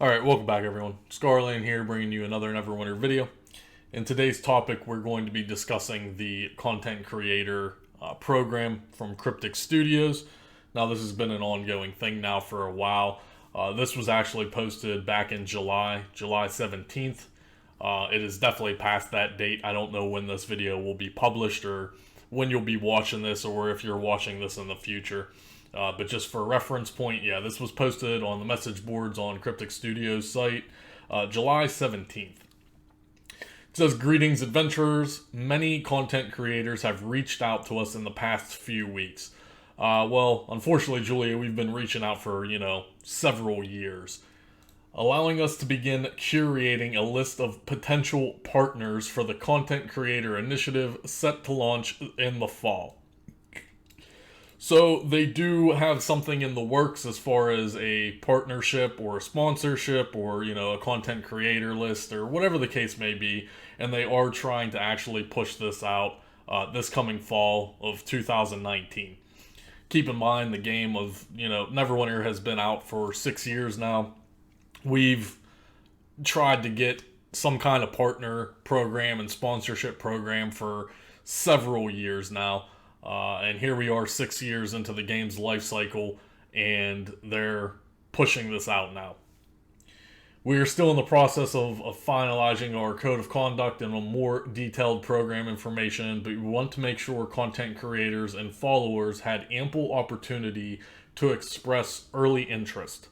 Alright, welcome back everyone. Scarlane here, bringing you another Neverwinter video. In today's topic, we're going to be discussing the content creator program from Cryptic Studios. Now, this has been an ongoing thing now for a while. This was actually posted back in July 17th. It is definitely past that date. I don't know when this video will be published or when you'll be watching this or if you're watching this in the future. But just for a reference point, yeah, this was posted on the message boards on Cryptic Studios site July 17th. It says, "Greetings, adventurers. Many content creators have reached out to us in the past few weeks. Well, unfortunately, Julia, we've been reaching out for, several years, allowing us to begin curating a list of potential partners for the Content Creator Initiative set to launch in the fall." So they do have something in the works as far as a partnership or a sponsorship or, a content creator list or whatever the case may be. And they are trying to actually push this out this coming fall of 2019. Keep in mind the game of, Neverwinter has been out for 6 years now. We've tried to get some kind of partner program and sponsorship program for several years now. And here we are 6 years into the game's life cycle, and they're pushing this out now. We are still in the process of finalizing our code of conduct and a more detailed program information, but we want to make sure content creators and followers had ample opportunity to express early interest.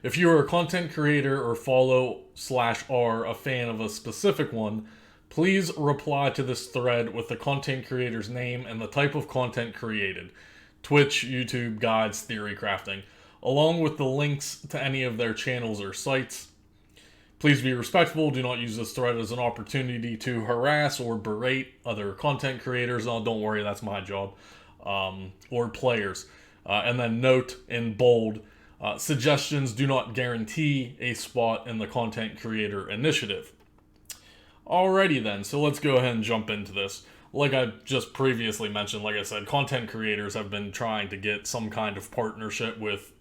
If you are a content creator or follow/are a fan of a specific one, please reply to this thread with the content creator's name and the type of content created: Twitch, YouTube, guides, theory crafting, along with the links to any of their channels or sites. Please be respectful. Do not use this thread as an opportunity to harass or berate other content creators. Oh, don't worry, that's my job. Or players. And then note in bold, suggestions do not guarantee a spot in the Content Creator Initiative. Alrighty then, so let's go ahead and jump into this. Like I just previously mentioned, like I said, content creators have been trying to get some kind of partnership with,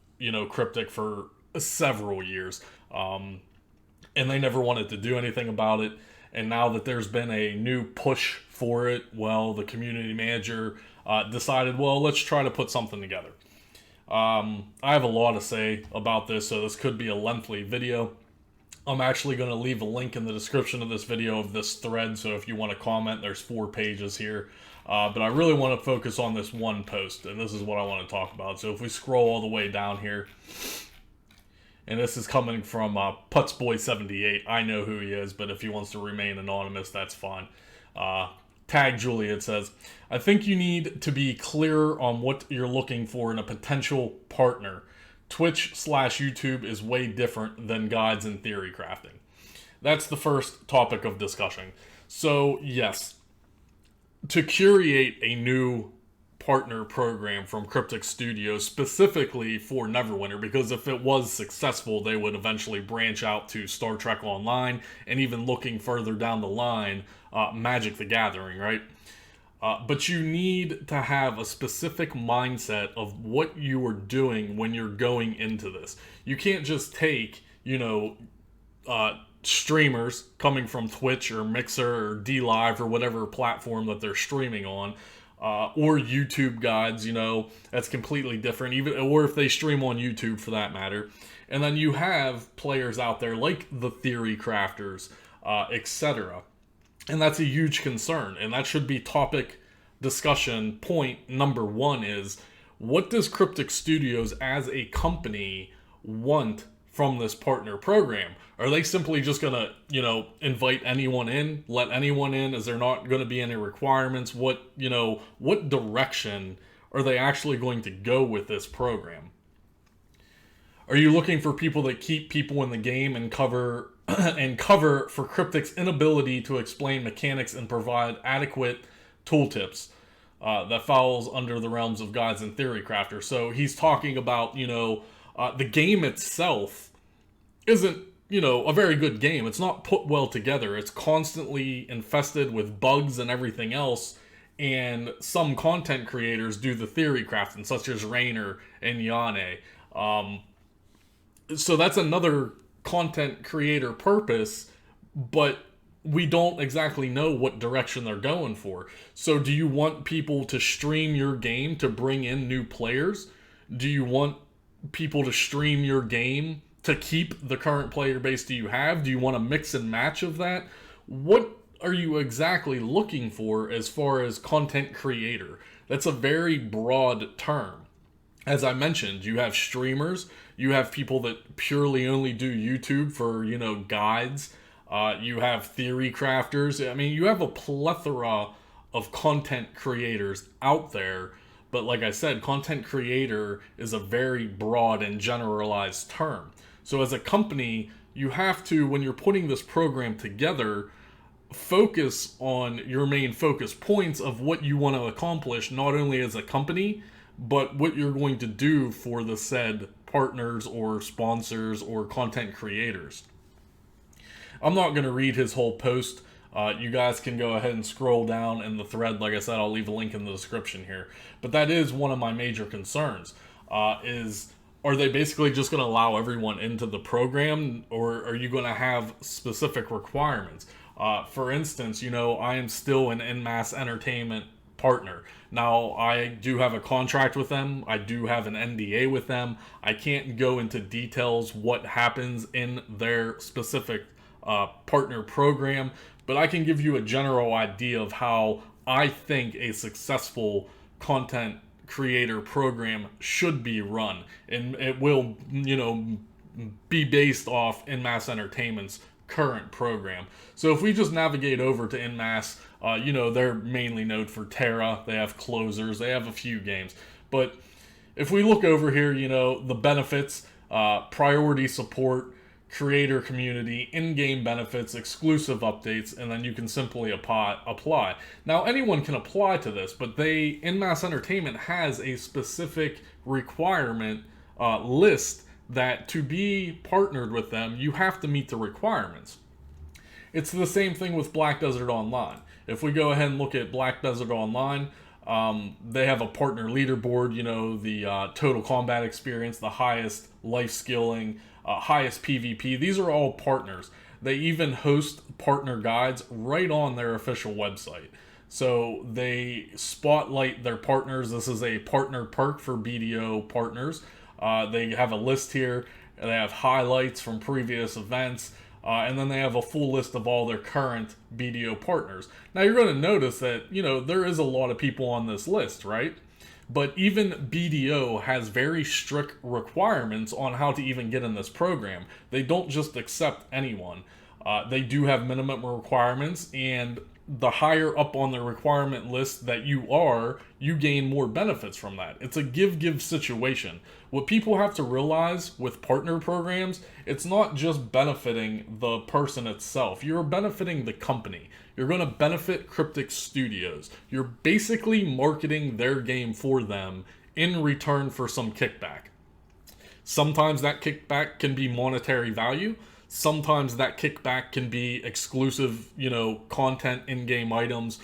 Cryptic for several years. And they never wanted to do anything about it. And now that there's been a new push for it, well, the community manager decided, well, let's try to put something together. I have a lot to say about this, so this could be a lengthy video. I'm actually going to leave a link in the description of this video of this thread, so if you want to comment, there's 4 pages here. But I really want to focus on this one post, and this is what I want to talk about. So if we scroll all the way down here, and this is coming from Putsboy78. I know who he is, but if he wants to remain anonymous, that's fine. Tag Julia, it says, "I think you need to be clearer on what you're looking for in a potential partner. Twitch/YouTube is way different than guides and theory crafting." That's the first topic of discussion. So, yes, to curate a new partner program from Cryptic Studios specifically for Neverwinter, because if it was successful, they would eventually branch out to Star Trek Online and even looking further down the line, Magic the Gathering, right? But you need to have a specific mindset of what you are doing when you're going into this. You can't just take, streamers coming from Twitch or Mixer or DLive or whatever platform that they're streaming on, or YouTube guides, that's completely different, even, or if they stream on YouTube for that matter. And then you have players out there like the theory crafters, etc. And that's a huge concern. And that should be topic discussion point number 1 is, what does Cryptic Studios as a company want from this partner program? Are they simply just going to, invite anyone in, let anyone in? Is there not going to be any requirements? What direction are they actually going to go with this program? Are you looking for people that keep people in the game and cover for Cryptic's inability to explain mechanics and provide adequate tooltips that falls under the realms of guides and theory crafters? So he's talking about, the game itself isn't, a very good game. It's not put well together. It's constantly infested with bugs and everything else. And some content creators do the theory crafting, such as Rainer and Yane. So that's another content creator purpose, but we don't exactly know what direction they're going for. So do you want people to stream your game to bring in new players? Do you want people to stream your game to keep the current player base do you have? Do you want a mix and match of that? What are you exactly looking for as far as content creator? That's a very broad term. As I mentioned, you have streamers, you have people that purely only do YouTube for, guides. You have theory crafters. I mean, you have a plethora of content creators out there. But like I said, content creator is a very broad and generalized term. So as a company, you have to, when you're putting this program together, focus on your main focus points of what you want to accomplish, not only as a company, but what you're going to do for the said partners or sponsors or content creators. I'm not going to read his whole post. You guys can go ahead and scroll down in the thread. Like I said, I'll leave a link in the description here. But that is one of my major concerns, are they basically just going to allow everyone into the program, or are you going to have specific requirements? For instance, I am still an En Masse Entertainment partner. Now, I do have a contract with them. I do have an NDA with them. I can't go into details what happens in their specific partner program, but I can give you a general idea of how I think a successful content creator program should be run, and it will, be based off En Masse Entertainment's current program. So if we just navigate over to En Masse, they're mainly known for Terra. They have closers. They have a few games. But if we look over here, the benefits, priority support, creator community, in-game benefits, exclusive updates, and then you can simply apply. Now, anyone can apply to this, but En Masse Entertainment has a specific requirement list that to be partnered with them, you have to meet the requirements. It's the same thing with Black Desert Online. If we go ahead and look at Black Desert Online, they have a partner leaderboard, the total combat experience, the highest life skilling, highest PvP. These are all partners. They even host partner guides right on their official website. So they spotlight their partners. This is a partner perk for BDO partners. They have a list here. They have highlights from previous events. And then they have a full list of all their current BDO partners. Now you're going to notice that, there is a lot of people on this list, right? But even BDO has very strict requirements on how to even get in this program. They don't just accept anyone. They do have minimum requirements, and the higher up on the requirement list that you gain more benefits from that. It's a give-give situation. What people have to realize with partner programs, it's not just benefiting the person itself. You're benefiting the company. You're going to benefit Cryptic Studios. You're basically marketing their game for them in return for some kickback. Sometimes that kickback can be monetary value. Sometimes that kickback can be exclusive, content, in-game items,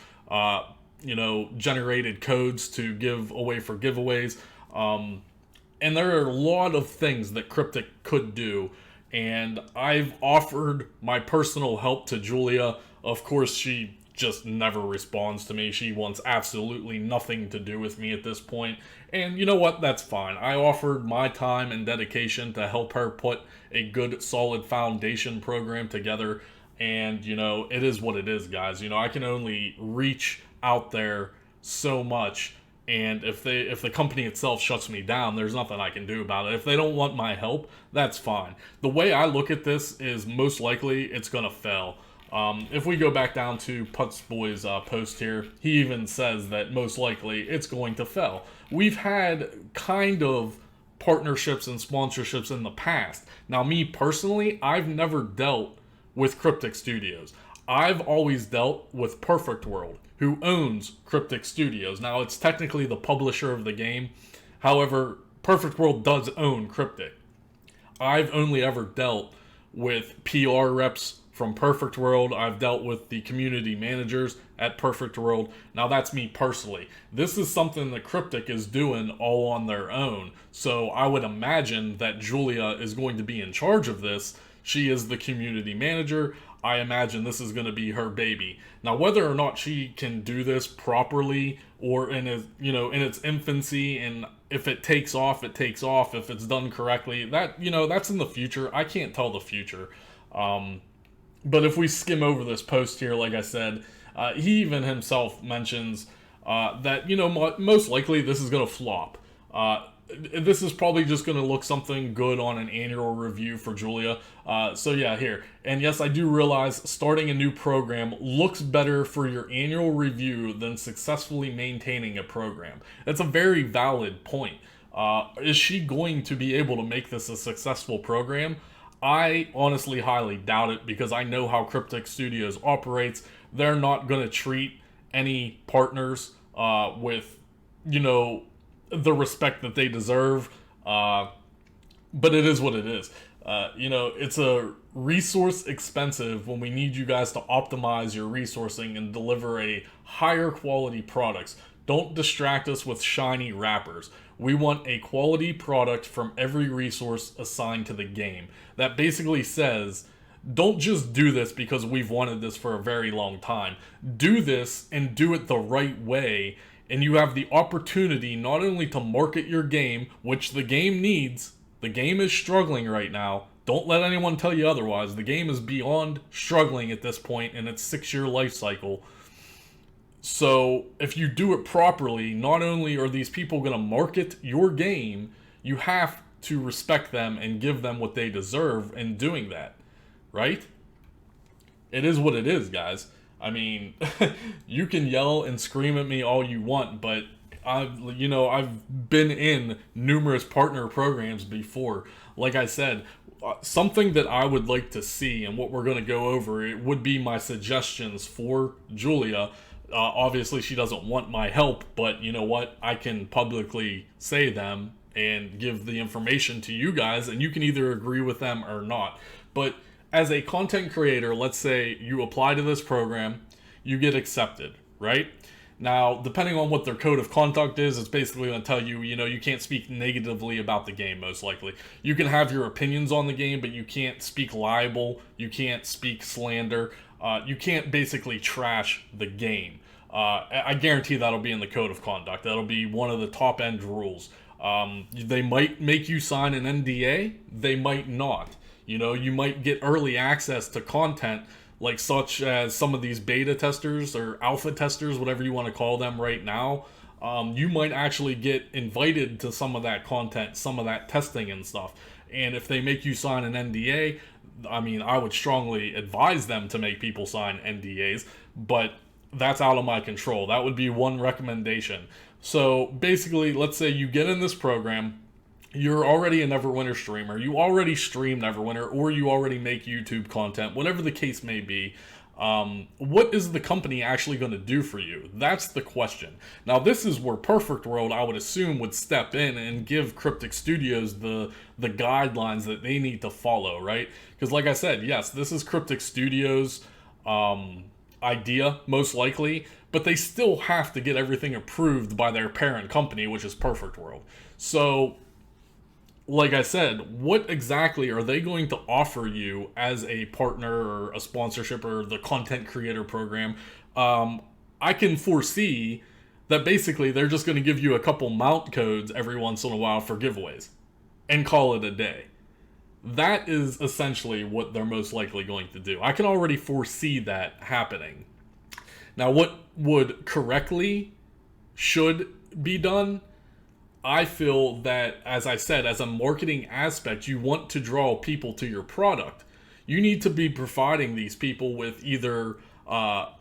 generated codes to give away for giveaways. And there are a lot of things that Cryptic could do. And I've offered my personal help to Julia. Of course, she just never responds to me. She wants absolutely nothing to do with me at this point. And you know what? That's fine. I offered my time and dedication to help her put a good, solid foundation program together. And, it is what it is, guys. I can only reach out there so much. And if the company itself shuts me down, there's nothing I can do about it. If they don't want my help, that's fine. The way I look at this is most likely it's going to fail. If we go back down to Putz Boy's post here, he even says that most likely it's going to fail. We've had kind of partnerships and sponsorships in the past. Now, me personally, I've never dealt with Cryptic Studios. I've always dealt with Perfect World, who owns Cryptic Studios. Now, it's technically the publisher of the game. However, Perfect World does own Cryptic. I've only ever dealt with PR reps from Perfect World. I've dealt with the community managers at Perfect World. Now that's me personally. This is something that Cryptic is doing all on their own. So I would imagine that Julia is going to be in charge of this. She is the community manager. I imagine this is going to be her baby. Now, whether or not she can do this properly or in its infancy, and if it takes off, it takes off. If it's done correctly, that's in the future. I can't tell the future. But if we skim over this post here, like I said, he even himself mentions that, most likely this is going to flop. This is probably just going to look something good on an annual review for Julia. So yeah, here. And yes, I do realize starting a new program looks better for your annual review than successfully maintaining a program. That's a very valid point. Is she going to be able to make this a successful program? I honestly highly doubt it, because I know how Cryptic Studios operates. They're not going to treat any partners with, the respect that they deserve. But it is what it is. It's a resource expensive when we need you guys to optimize your resourcing and deliver a higher quality products. Don't distract us with shiny wrappers. We want a quality product from every resource assigned to the game. That basically says, don't just do this because we've wanted this for a very long time. Do this and do it the right way, and you have the opportunity not only to market your game, which the game needs. The game is struggling right now. Don't let anyone tell you otherwise. The game is beyond struggling at this point in its 6-year life cycle. So if you do it properly, not only are these people going to market your game, you have to respect them and give them what they deserve in doing that, right? It is what it is, guys. I mean, you can yell and scream at me all you want, but I've been in numerous partner programs before. Like I said, something that I would like to see, and what we're going to go over, it would be my suggestions for Julia. Obviously, she doesn't want my help, but you know what? I can publicly say them and give the information to you guys, and you can either agree with them or not. But as a content creator, let's say you apply to this program, you get accepted, right? Now, depending on what their code of conduct is, it's basically going to tell you, you can't speak negatively about the game, most likely. You can have your opinions on the game, but you can't speak libel, you can't speak slander, you can't basically trash the game. I guarantee that'll be in the code of conduct. That'll be one of the top-end rules. They might make you sign an NDA, they might not. You might get early access to content, like such as some of these beta testers or alpha testers, whatever you want to call them right now. You might actually get invited to some of that content, some of that testing and stuff. And if they make you sign an NDA, I mean, I would strongly advise them to make people sign NDAs, but that's out of my control. That would be one recommendation. So basically, let's say you get in this program, you're already a Neverwinter streamer, you already stream Neverwinter, or you already make YouTube content, whatever the case may be. What is the company actually going to do for you? That's the question. Now, this is where Perfect World, I would assume, would step in and give Cryptic Studios the guidelines that they need to follow, right? Because like I said, yes, this is Cryptic Studios' idea, most likely, but they still have to get everything approved by their parent company, which is Perfect World. So, like I said, what exactly are they going to offer you as a partner or a sponsorship or the content creator program? I can foresee that basically they're just going to give you a couple mount codes every once in a while for giveaways and call it a day. That is essentially what they're most likely going to do. I can already foresee that happening. Now, what should be done? I feel that, as I said, as a marketing aspect, you want to draw people to your product. You need to be providing these people with either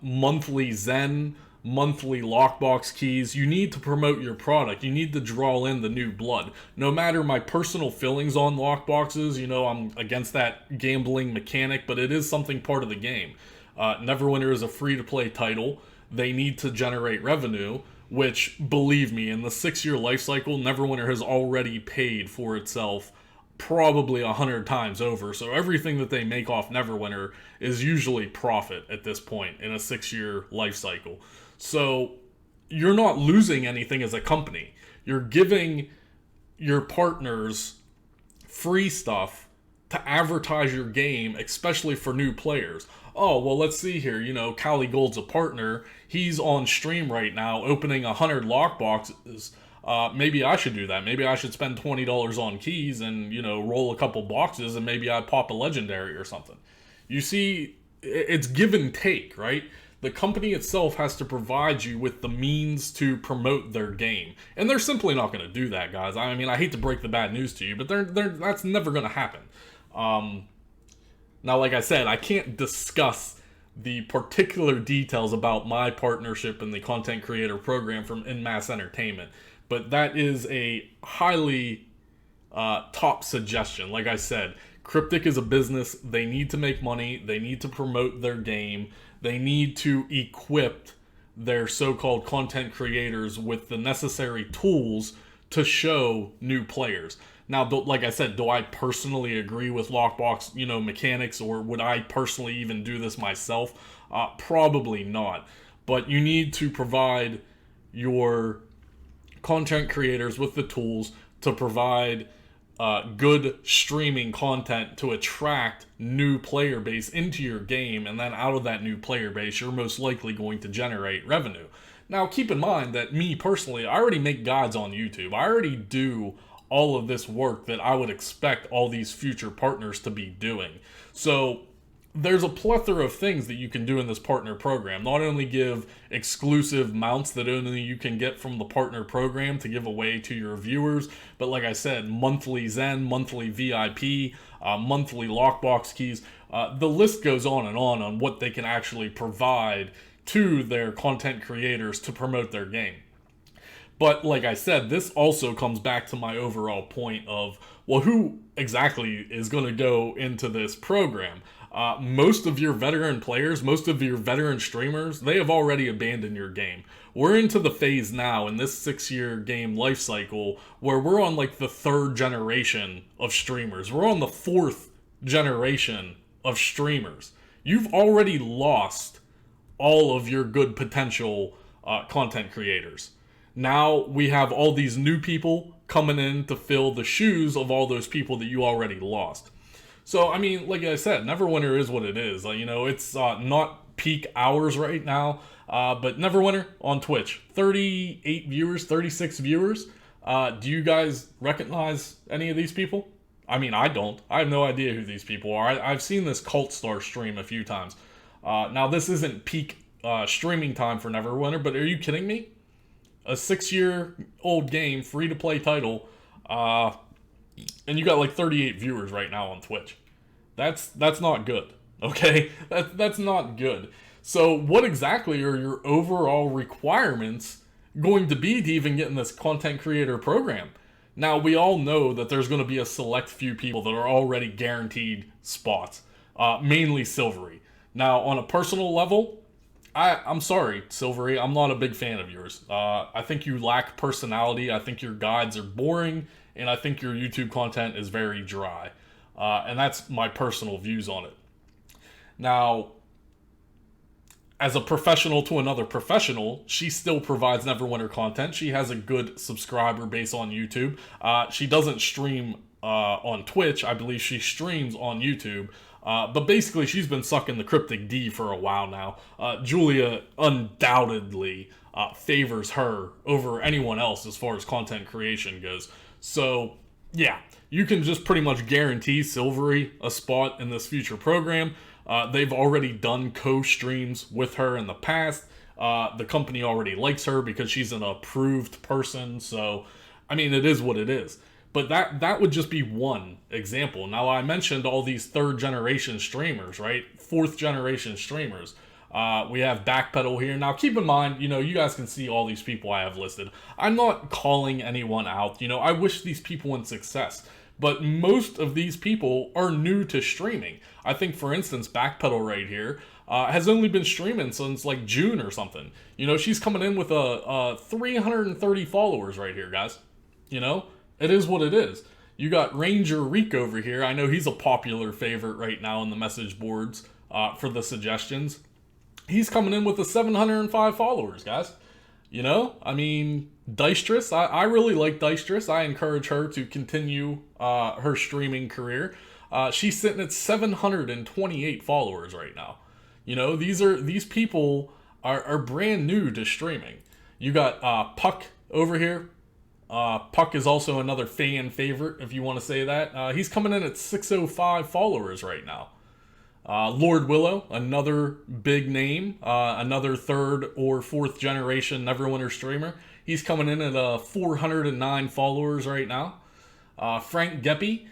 monthly Zen, monthly lockbox keys. You need to promote your product. You need to draw in the new blood. No matter my personal feelings on lockboxes, I'm against that gambling mechanic, but it is something part of the game. Neverwinter is a free-to-play title. They need to generate revenue, which, believe me, in the 6-year life cycle, Neverwinter has already paid for itself probably 100 times over. So everything that they make off Neverwinter is usually profit at this point in a 6-year life cycle. So you're not losing anything as a company. You're giving your partners free stuff to advertise your game, especially for new players. Oh, well, let's see here. Kiley Gold's a partner. He's on stream right now opening 100 lockboxes. Maybe I should do that. Maybe I should spend $20 on keys and, roll a couple boxes, and maybe I pop a legendary or something. You see, it's give and take, right? The company itself has to provide you with the means to promote their game. And they're simply not going to do that, guys. I mean, I hate to break the bad news to you, but that's never going to happen. Now, like I said, I can't discuss the particular details about my partnership in the content creator program from In Mass Entertainment, but that is a highly top suggestion. Like I said, Cryptic is a business. They need to make money. They need to promote their game. They need to equip their so-called content creators with the necessary tools to show new players. Now, like I said, do I personally agree with lockbox, mechanics, or would I personally even do this myself? Probably not. But you need to provide your content creators with the tools to provide good streaming content to attract new player base into your game, and then out of that new player base, you're most likely going to generate revenue. Now, keep in mind that me personally, I already make guides on YouTube. I already do all of this work that I would expect all these future partners to be doing. So there's a plethora of things that you can do in this partner program. Not only give exclusive mounts that only you can get from the partner program to give away to your viewers, but like I said, monthly Zen, monthly VIP, monthly lockbox keys. The list goes on what they can actually provide to their content creators to promote their game. But like I said, this also comes back to my overall point of, well, who exactly is going to go into this program? Most of your veteran players, most of your veteran streamers, they have already abandoned your game. We're into the phase now in this 6-year game life cycle where we're on like the 3rd generation of streamers. We're on the 4th generation of streamers. You've already lost all of your good potential content creators. Now we have all these new people coming in to fill the shoes of all those people that you already lost. So, I mean, like I said, Neverwinter is what it is. It's not peak hours right now, but Neverwinter on Twitch, 38 viewers, 36 viewers. Do you guys recognize any of these people? I mean, I don't. I have no idea who these people are. I've seen this Cult Star stream a few times. Now, this isn't peak streaming time for Neverwinter, but are you kidding me? A 6-year-old game, free-to-play title, and you got like 38 viewers right now on Twitch. That's not good, okay? That's not good. So what exactly are your overall requirements going to be to even get in this content creator program? Now, we all know that there's going to be a select few people that are already guaranteed spots, mainly Silvery. Now, on a personal level, I'm sorry, Silvery, I'm not a big fan of yours. I think you lack personality. I think your guides are boring, and I think your YouTube content is very dry. And that's my personal views on it. Now, as a professional to another professional, she still provides Neverwinter content. She has a good subscriber base on YouTube. She doesn't stream on Twitch. I believe she streams on YouTube. But basically, she's been sucking the Cryptic D for a while now. Julia undoubtedly favors her over anyone else as far as content creation goes. So, yeah, you can just pretty much guarantee Silvery a spot in this future program. They've already done co-streams with her in the past. The company already likes her because she's an approved person. So, I mean, it is what it is. But that would just be one example. Now, I mentioned all these 3rd generation streamers, right? 4th generation streamers. We have Backpedal here. Now, keep in mind, you guys can see all these people I have listed. I'm not calling anyone out. I wish these people in success. But most of these people are new to streaming. I think, for instance, Backpedal right here has only been streaming since like June or something. She's coming in with a 330 followers right here, guys. It is what it is. You got Ranger Reek over here. I know he's a popular favorite right now in the message boards for the suggestions. He's coming in with 705 followers, guys. You know, I mean, Deistress, I really like Deistress. I encourage her to continue her streaming career. She's sitting at 728 followers right now. You know, these people are brand new to streaming. You got Puck over here. Puck is also another fan favorite, if you want to say that. He's coming in at 605 followers right now. Lord Willow, another big name, another third or fourth generation Neverwinter streamer. He's coming in at 409 followers right now. Frank Geppy,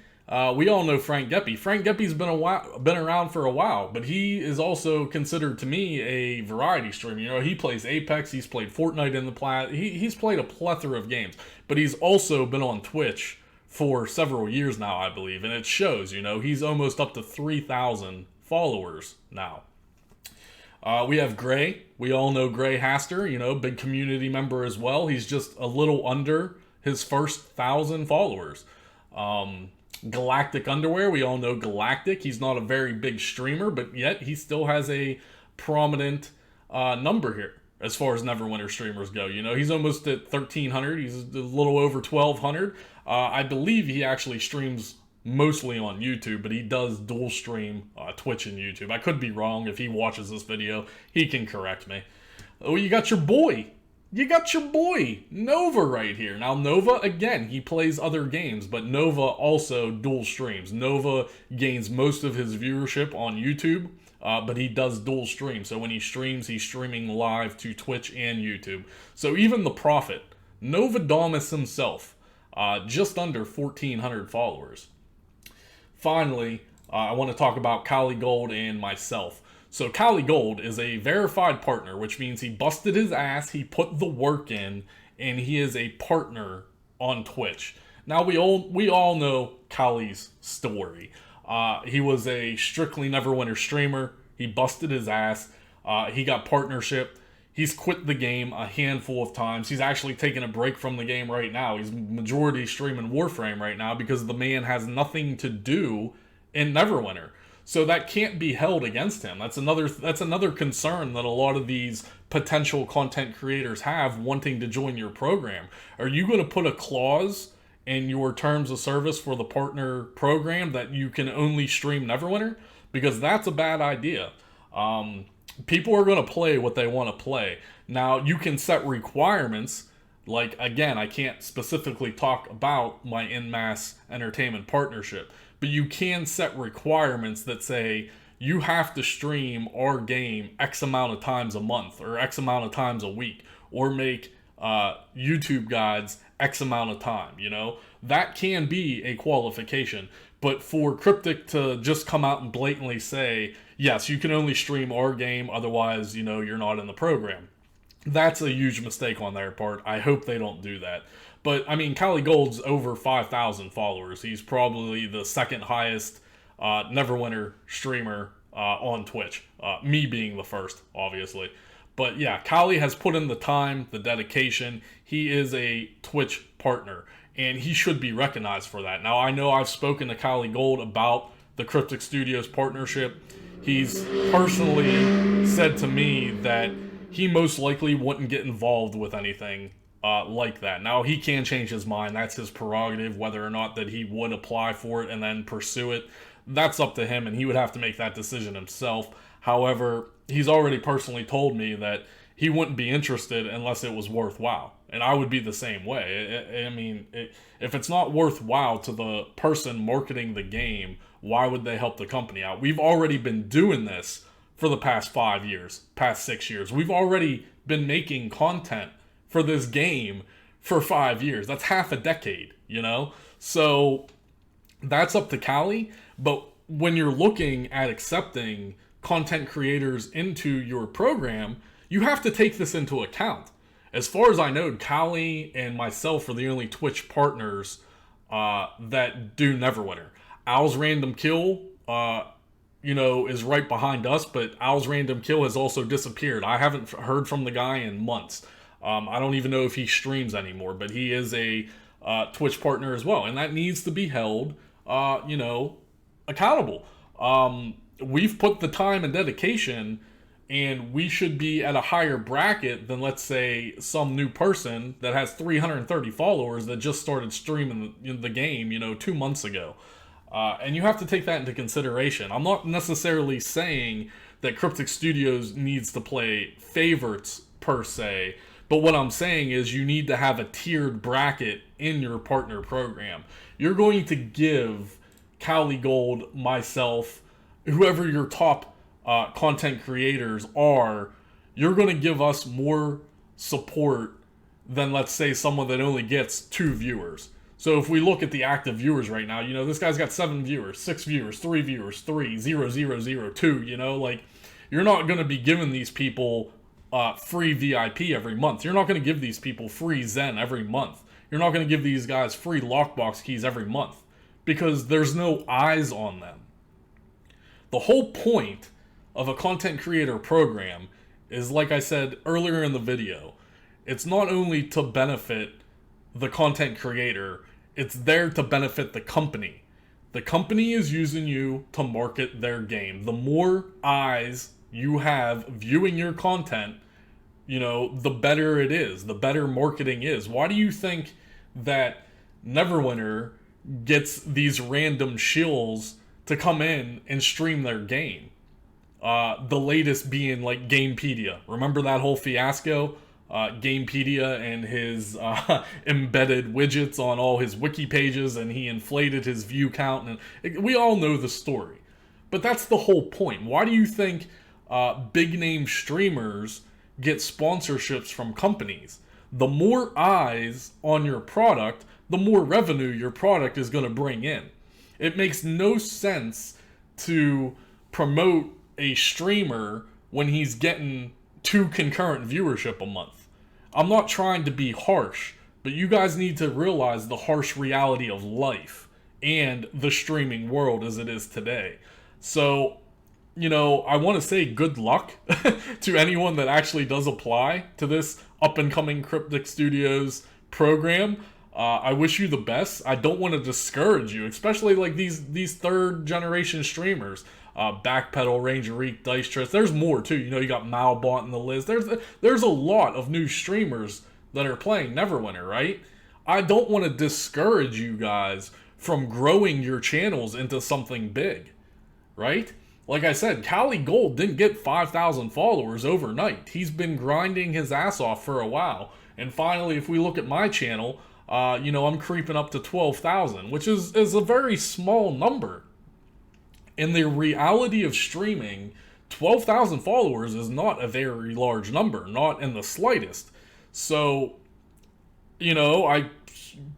we all know Frank Geppy. Frank Geppy's been around for a while, but he is also considered to me a variety streamer. You know, he plays Apex, he's played Fortnite in the he's played a plethora of games, but he's also been on Twitch for several years now, I believe, and it shows. You know, he's almost up to 3,000 followers now. We have Gray. We all know Gray Haster, you know, big community member as well. He's just a little under his first 1,000 followers. Galactic Underwear, we all know Galactic. He's not a very big streamer, but yet he still has a prominent number here as far as Neverwinter streamers go. You know, he's almost at 1,300. He's a little over 1,200. I believe he actually streams mostly on YouTube, but he does dual stream Twitch and YouTube. I could be wrong. If he watches this video, he can correct me. Oh, you got your boy. You got your boy, Nova, right here. Now, Nova, again, he plays other games, but Nova also dual streams. Nova gains most of his viewership on YouTube, but he does dual stream. So when he streams, he's streaming live to Twitch and YouTube. So even the Prophet, Nova Damus himself, just under 1,400 followers. Finally, I want to talk about Kiley Gold and myself. So Kiley Gold is a verified partner, which means he busted his ass, he put the work in, and he is a partner on Twitch. Now we all know Kiley's story. He was a strictly Neverwinter streamer. He busted his ass. He got partnership. He's quit the game a handful of times. He's actually taking a break from the game right now. He's majority streaming Warframe right now because the man has nothing to do in Neverwinter. So that can't be held against him. That's another concern that a lot of these potential content creators have wanting to join your program. Are you going to put a clause in your terms of service for the partner program that you can only stream Neverwinter? Because that's a bad idea. People are going to play what they want to play. Now, you can set requirements. Like, again, I can't specifically talk about my in-mass entertainment partnership, but you can set requirements that say you have to stream our game X amount of times a month or X amount of times a week, or make YouTube guides X amount of time, you know? That can be a qualification. But for Cryptic to just come out and blatantly say, yes, you can only stream our game, otherwise, you know, you're not in the program. That's a huge mistake on their part. I hope they don't do that. But, I mean, Kiley Gold's over 5,000 followers. He's probably the second highest Neverwinter streamer on Twitch. Me being the first, obviously. But, yeah, Kiley has put in the time, the dedication. He is a Twitch partner, and he should be recognized for that. Now, I know I've spoken to Kiley Gold about the Cryptic Studios partnership. He's personally said to me that he most likely wouldn't get involved with anything like that. Now, he can change his mind. That's his prerogative, whether or not that he would apply for it and then pursue it. That's up to him, and he would have to make that decision himself. However, he's already personally told me that he wouldn't be interested unless it was worthwhile. And I would be the same way. I mean, if it's not worthwhile to the person marketing the game, why would they help the company out? We've already been doing this for the past 5 years, past 6 years. We've already been making content for this game for 5 years. That's half a decade, you know? So that's up to Kiley. But when you're looking at accepting content creators into your program, you have to take this into account. As far as I know, Kiley and myself are the only Twitch partners that do Neverwinter. Owl's Random Kill, you know, is right behind us, but Owl's Random Kill has also disappeared. I haven't heard from the guy in months. I don't even know if he streams anymore, but he is a Twitch partner as well, and that needs to be held, accountable. We've put the time and dedication, and we should be at a higher bracket than, let's say, some new person that has 330 followers that just started streaming the game, 2 months ago. And you have to take that into consideration. I'm not necessarily saying that Cryptic Studios needs to play favorites per se, but what I'm saying is you need to have a tiered bracket in your partner program. You're going to give Kiley Gold, myself, whoever your top content creators are, you're going to give us more support than, let's say, someone that only gets 2 viewers. So if we look at the active viewers right now, this guy's got 7 viewers, 6 viewers, 3 viewers, 3, 0, 0, 0, 2, you're not going to be giving these people free VIP every month. You're not going to give these people free Zen every month. You're not going to give these guys free lockbox keys every month because there's no eyes on them. The whole point of a content creator program is, like I said earlier in the video, it's not only to benefit the content creator, it's there to benefit the company. The company is using you to market their game. The more eyes you have viewing your content, the better it is, the better marketing is. Why do you think that Neverwinter gets these random shills to come in and stream their game? The latest being like Gamepedia. Remember that whole fiasco? Gamepedia and his embedded widgets on all his wiki pages, and he inflated his view count, and we all know the story. But that's the whole point. Why do you think big name streamers get sponsorships from companies? The more eyes on your product, the more revenue your product is going to bring in. It makes no sense to promote a streamer when he's getting 2 concurrent viewership a month. I'm not trying to be harsh, but you guys need to realize the harsh reality of life and the streaming world as it is today. So, I want to say good luck to anyone that actually does apply to this up-and-coming Cryptic Studios program. I wish you the best. I don't want to discourage you, especially like these third-generation streamers. Backpedal, Ranger Reek, Dice Trist. There's more too. You got Malbot in the list. There's a lot of new streamers that are playing Neverwinter, right? I don't want to discourage you guys from growing your channels into something big, right? Like I said, Kiley Gold didn't get 5,000 followers overnight. He's been grinding his ass off for a while. And finally, if we look at my channel, I'm creeping up to 12,000, which is a very small number. In the reality of streaming, 12,000 followers is not a very large number, not in the slightest. So, I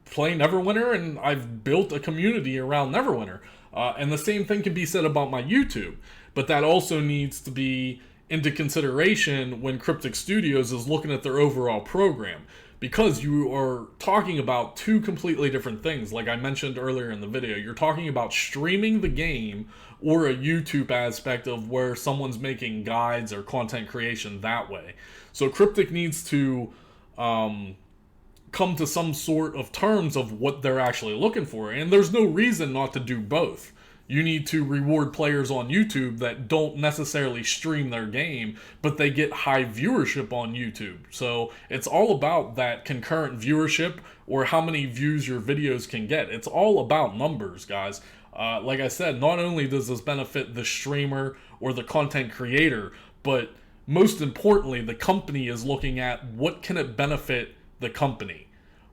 play Neverwinter, and I've built a community around Neverwinter. And the same thing can be said about my YouTube. But that also needs to be into consideration when Cryptic Studios is looking at their overall program. Because you are talking about 2 completely different things. Like I mentioned earlier in the video, you're talking about streaming the game or a YouTube aspect of where someone's making guides or content creation that way. So Cryptic needs to come to some sort of terms of what they're actually looking for. And there's no reason not to do both. You need to reward players on YouTube that don't necessarily stream their game, but they get high viewership on YouTube. So it's all about that concurrent viewership or how many views your videos can get. It's all about numbers, guys. Like I said, not only does this benefit the streamer or the content creator, but most importantly, the company is looking at what can it benefit the company.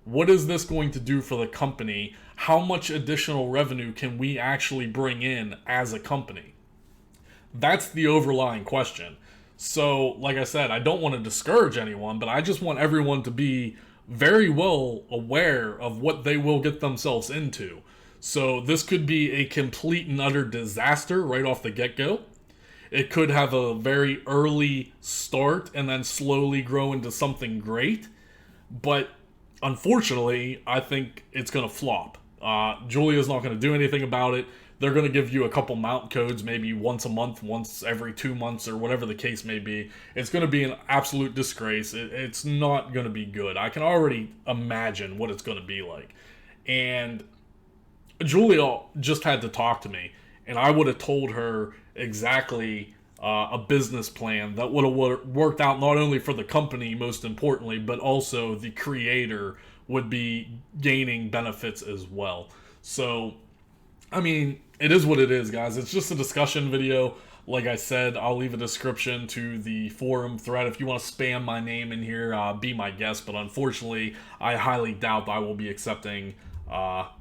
What is this going to do for the company? How much additional revenue can we actually bring in as a company? That's the overlying question. So, like I said, I don't want to discourage anyone, but I just want everyone to be very well aware of what they will get themselves into. So this could be a complete and utter disaster right off the get-go. It could have a very early start and then slowly grow into something great. But unfortunately, I think it's going to flop. Julia's not going to do anything about it. they're going to give you a couple mount codes maybe once a month, once every 2 months, or whatever the case may be. It's going to be an absolute disgrace. It's not going to be good. I can already imagine what it's going to be like. And Julia just had to talk to me, and I would have told her exactly a business plan that would have worked out not only for the company, most importantly, but also the creator would be gaining benefits as well. So, I mean, it is what it is, guys. It's just a discussion video. Like I said, I'll leave a description to the forum thread. If you want to spam my name in here, be my guest. But unfortunately, I highly doubt I will be accepting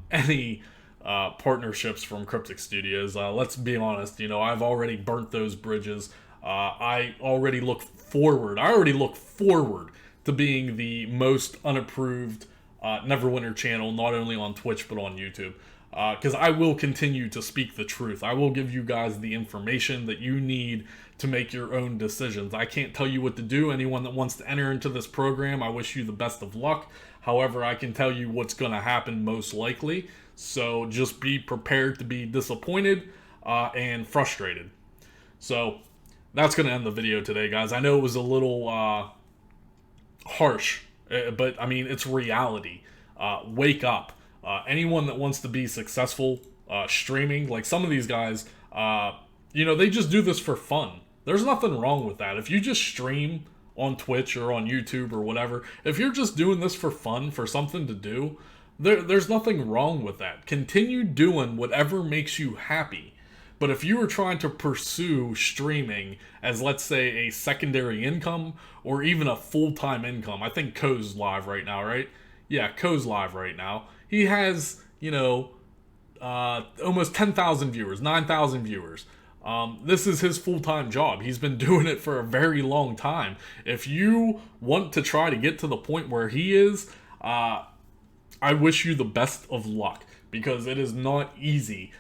any partnerships from Cryptic Studios. Let's be honest, I've already burnt those bridges. I already look forward to being the most unapproved Neverwinter channel, not only on Twitch but on YouTube. Because I will continue to speak the truth. I will give you guys the information that you need to make your own decisions. I can't tell you what to do. Anyone that wants to enter into this program, I wish you the best of luck. However, I can tell you what's going to happen most likely. So just be prepared to be disappointed and frustrated. So that's going to end the video today, guys. I know it was a little harsh, but I mean, it's reality. Wake up. Anyone that wants to be successful streaming, like some of these guys, they just do this for fun. There's nothing wrong with that. If you just stream on Twitch or on YouTube or whatever, if you're just doing this for fun, for something to do, there's nothing wrong with that. Continue doing whatever makes you happy. But if you were trying to pursue streaming as, let's say, a secondary income or even a full-time income, I think Ko's live right now, right? Yeah, Ko's live right now. He has, almost 10,000 viewers, 9,000 viewers. This is his full-time job. He's been doing it for a very long time. If you want to try to get to the point where he is, I wish you the best of luck, because it is not easy.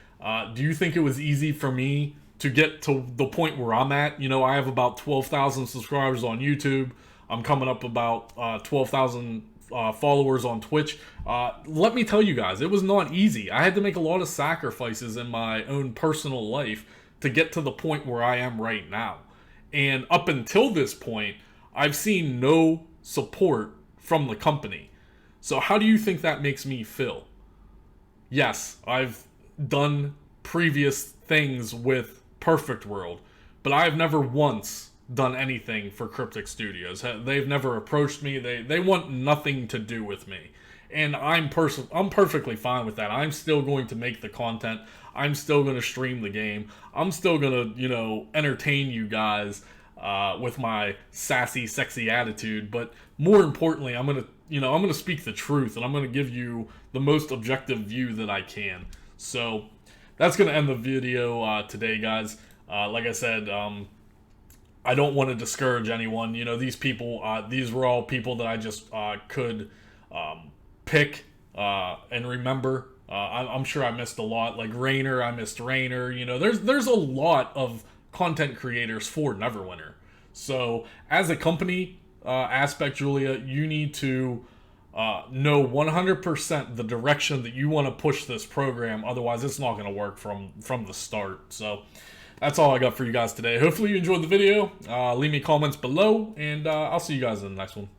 Do you think it was easy for me to get to the point where I'm at? I have about 12,000 subscribers on YouTube. I'm coming up about 12,000 followers on Twitch. Let me tell you guys, it was not easy. I had to make a lot of sacrifices in my own personal life to get to the point where I am right now. And up until this point, I've seen no support from the company. So how do you think that makes me feel? Yes, I've done previous things with Perfect World, but I've never once done anything for Cryptic Studios. They've never approached me. They want nothing to do with me. And I'm perfectly fine with that. I'm still going to make the content. I'm still going to stream the game. I'm still going to, entertain you guys with my sassy, sexy attitude. But more importantly, I'm going to speak the truth, and I'm going to give you the most objective view that I can. So that's going to end the video today, guys. Like I said, I don't want to discourage anyone. These people, these were all people that I just could pick and remember. I'm sure I missed a lot. Like Rainer, I missed Rainer. There's a lot of content creators for Neverwinter. So as a company aspect, Julia, you need to know 100% the direction that you want to push this program. Otherwise, it's not going to work from the start. So that's all I got for you guys today. Hopefully you enjoyed the video. Leave me comments below, and I'll see you guys in the next one.